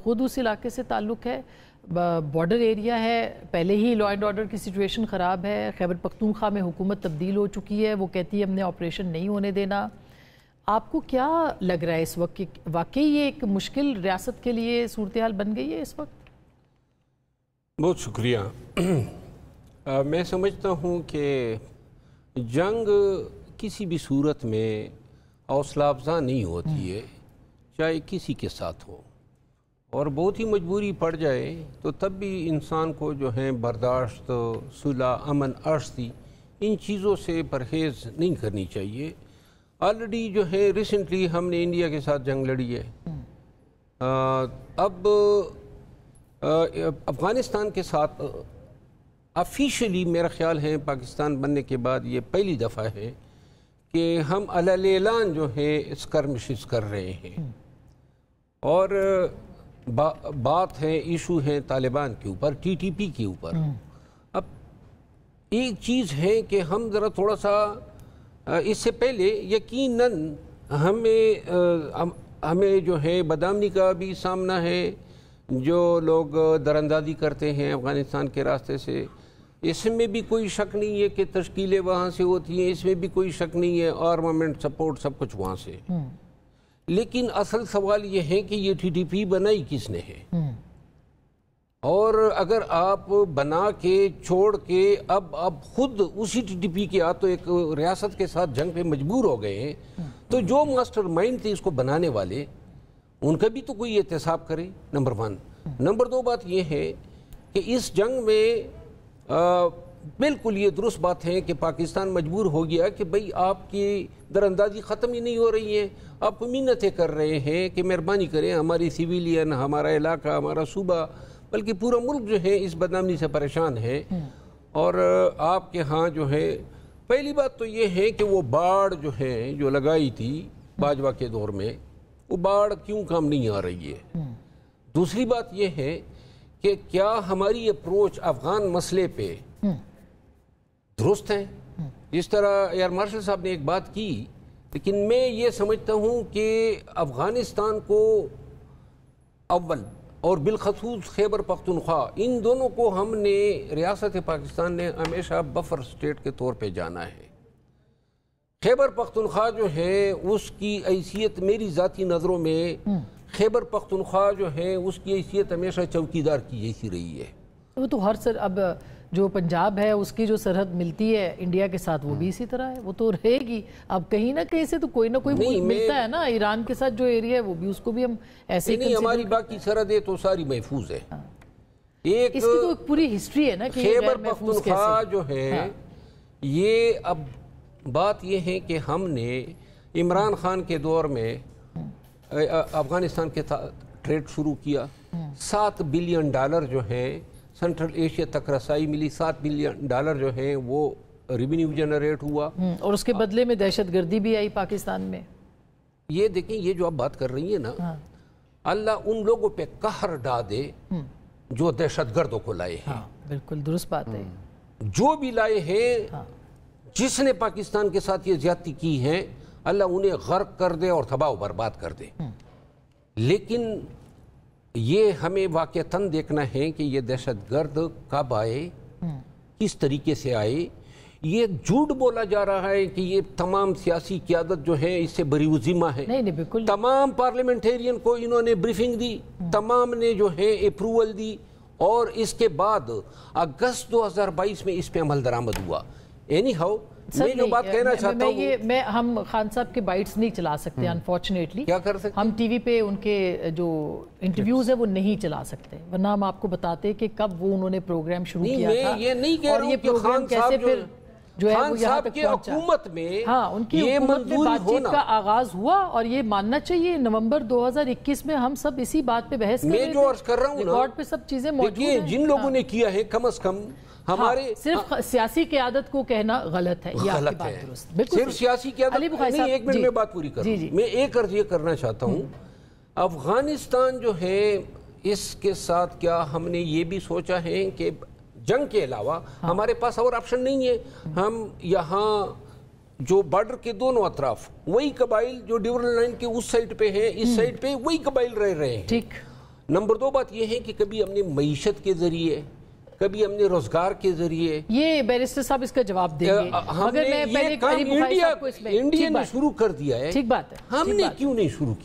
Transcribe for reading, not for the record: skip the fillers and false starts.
خود اس علاقے سے تعلق ہے، بارڈر ایریا ہے، پہلے ہی لا اینڈ آرڈر کی سچویشن خراب ہے، خیبر پختونخوا میں حکومت تبدیل ہو چکی ہے، وہ کہتی ہے ہم نے آپریشن نہیں ہونے دینا. آپ کو کیا لگ رہا ہے اس وقت کہ واقعی یہ ایک مشکل ریاست کے لیے صورتحال بن گئی ہے اس وقت؟ بہت شکریہ. میں سمجھتا ہوں کہ جنگ کسی بھی صورت میں حوصلہ افزا نہیں ہوتی ہے، چاہے کسی کے ساتھ ہو، اور بہت ہی مجبوری پڑ جائے تو تب بھی انسان کو جو ہے برداشت، صلح، امن، ارشی ان چیزوں سے پرہیز نہیں کرنی چاہیے. آلریڈی جو ہے ریسنٹلی ہم نے انڈیا کے ساتھ جنگ لڑی ہے. اب افغانستان کے ساتھ آفیشلی میرا خیال ہے پاکستان بننے کے بعد یہ پہلی دفعہ ہے کہ ہم علی اعلان جو ہے اسکرمشز کر رہے ہیں، اور بات ہے، ایشو ہے طالبان کے اوپر، ٹی ٹی پی کے اوپر. اب ایک چیز ہے کہ ہم ذرا تھوڑا سا اس سے پہلے یقیناً ہمیں جو ہے بدامنی کا بھی سامنا ہے، جو لوگ دراندازی کرتے ہیں افغانستان کے راستے سے، اس میں بھی کوئی شک نہیں ہے کہ تشکیلیں وہاں سے ہوتی ہیں، اس میں بھی کوئی شک نہیں ہے، آرمامنٹ سپورٹ سب کچھ وہاں سے. لیکن اصل سوال یہ ہے کہ یہ ٹی ٹی پی بنائی کس نے ہے، اور اگر آپ بنا کے چھوڑ کے اب خود اسی ٹی ٹی پی کے تو ایک ریاست کے ساتھ جنگ پہ مجبور ہو گئے ہیں، تو جو ماسٹر مائنڈ تھے اس کو بنانے والے، ان کا بھی تو کوئی احتساب کرے. نمبر 1. نمبر 2 بات یہ ہے کہ اس جنگ میں بالکل یہ درست بات ہے کہ پاکستان مجبور ہو گیا کہ بھئی آپ کی دراندازی ختم ہی نہیں ہو رہی ہے، آپ منتیں کر رہے ہیں کہ مہربانی کریں، ہماری سیویلین، ہمارا علاقہ، ہمارا صوبہ، بلکہ پورا ملک جو ہے اس بدنامی سے پریشان ہے. اور آپ کے ہاں جو ہے پہلی بات تو یہ ہے کہ وہ باڑ جو ہے جو لگائی تھی باجوہ کے دور میں، وہ باڑ کیوں کام نہیں آ رہی ہے. دوسری بات یہ ہے کہ کیا ہماری اپروچ افغان مسئلے پہ درست ہے. جس طرح ایئر مارشل صاحب نے ایک بات کی، لیکن میں یہ سمجھتا ہوں کہ افغانستان کو اول اور بالخصوص خیبر پختونخوا، ان دونوں کو ہم نے ریاست پاکستان نے ہمیشہ بفر سٹیٹ کے طور پہ جانا ہے. خیبر پختونخوا جو ہے اس کی حیثیت میری ذاتی نظروں میں، خیبر پختونخوا جو ہے اس کی حیثیت ہمیشہ چوکیدار کی جیسی رہی ہے. وہ تو ہر اب جو پنجاب ہے اس کی جو سرحد ملتی ہے انڈیا کے ساتھ وہ بھی اسی طرح ہے، وہ تو رہے گی. اب کہیں نہ کہیں سے تو کوئی نہ کوئی ملک ملتا ہے نا. ایران کے ساتھ جو ایریا ہے وہ بھی، اس کو بھی ہم ایسے نہیں، ہماری باقی سرحدیں تو ساری محفوظ ہے. اس کی تو ایک پوری ہسٹری ہے نا کہ خیبر پختونخوا جو ہے، یہ اب بات یہ ہے کہ ہم نے عمران خان کے دور میں افغانستان کے ساتھ ٹریڈ شروع کیا. $7 بلین جو ہیں سنٹرل ایشیا تک رسائی ملی، $7 بلین جو ہیں وہ ریونیو جنریٹ ہوا، اور اس کے بدلے میں دہشت گردی بھی آئی پاکستان میں. یہ دیکھیں، یہ جو آپ بات کر رہی ہیں نا، اللہ ان لوگوں پہ قہر ڈا دے جو دہشت گردوں کو لائے ہیں. بالکل درست بات ہے. جو بھی لائے ہیں، جس نے پاکستان کے ساتھ یہ زیادتی کی ہے، اللہ انہیں غرق کر دے اور تباہ و برباد کر دے. لیکن یہ ہمیں واقعتاً دیکھنا ہے کہ یہ دہشت گرد کب آئے، کس طریقے سے آئے. یہ جھوٹ بولا جا رہا ہے کہ یہ تمام سیاسی قیادت جو ہے اس سے بری ذمہ ہے. نہیں بالکل. تمام پارلیمنٹیرین کو انہوں نے بریفنگ دی، تمام نے جو ہے اپروول دی، اور اس کے بعد اگست 2022 میں اس پہ عمل درآمد ہوا. اینی ہاؤ میں جو بات کہنا چاہتا ہوں، ہم خان صاحب کے بائٹس نہیں چلا سکتے انفارچونیٹلی. کیا کر سکتے؟ ہم ٹی وی پہ ان کے جو انٹرویوز ہیں وہ نہیں چلا سکتے، ورنہ ہم آپ کو بتاتے کہ کب وہ انہوں نے پروگرام شروع کیا تھا، یہ نہیں کہہ رہا ہوں کہ خان صاحب جو ہے خان صاحب کی حکومت میں ان کی حکومت میں بات چیت کا آغاز ہوا. اور یہ ماننا چاہیے نومبر 2021 میں ہم سب اسی بات پہ بحث کر رہے تھے. میں جو عرض کر رہا ہوں ریکارڈ پہ سب چیزیں موجود ہیں. جن لوگوں نے کیا ہے کم از کم ہمارے صرف سیاسی قیادت کو کہنا غلط ہے. غلط ہے، صرف سیاسی قیادت نہیں. ایک منٹ میں بات پوری کروں. میں ایک عرض یہ کرنا چاہتا ہوں، افغانستان جو ہے اس کے ساتھ کیا ہم نے یہ بھی سوچا ہے کہ جنگ کے علاوہ ہمارے پاس اور آپشن نہیں ہے؟ ہم یہاں جو بارڈر کے دونوں اطراف وہی قبائل جو ڈیورل لائن کے اس سائٹ پہ ہیں، اس سائٹ پہ وہی قبائل رہ رہے ہیں. ٹھیک. نمبر 2 بات یہ ہے کہ کبھی ہم نے معیشت کے ذریعے، کبھی ہم نے روزگار کے ذریعے، یہ بیرسٹر صاحب اس کا جواب دیں گے، ہم نے یہ کام انڈیا نے شروع کر دیا ہے، ٹھیک بات ہے، ہم نے کیوں نہیں شروع کیا؟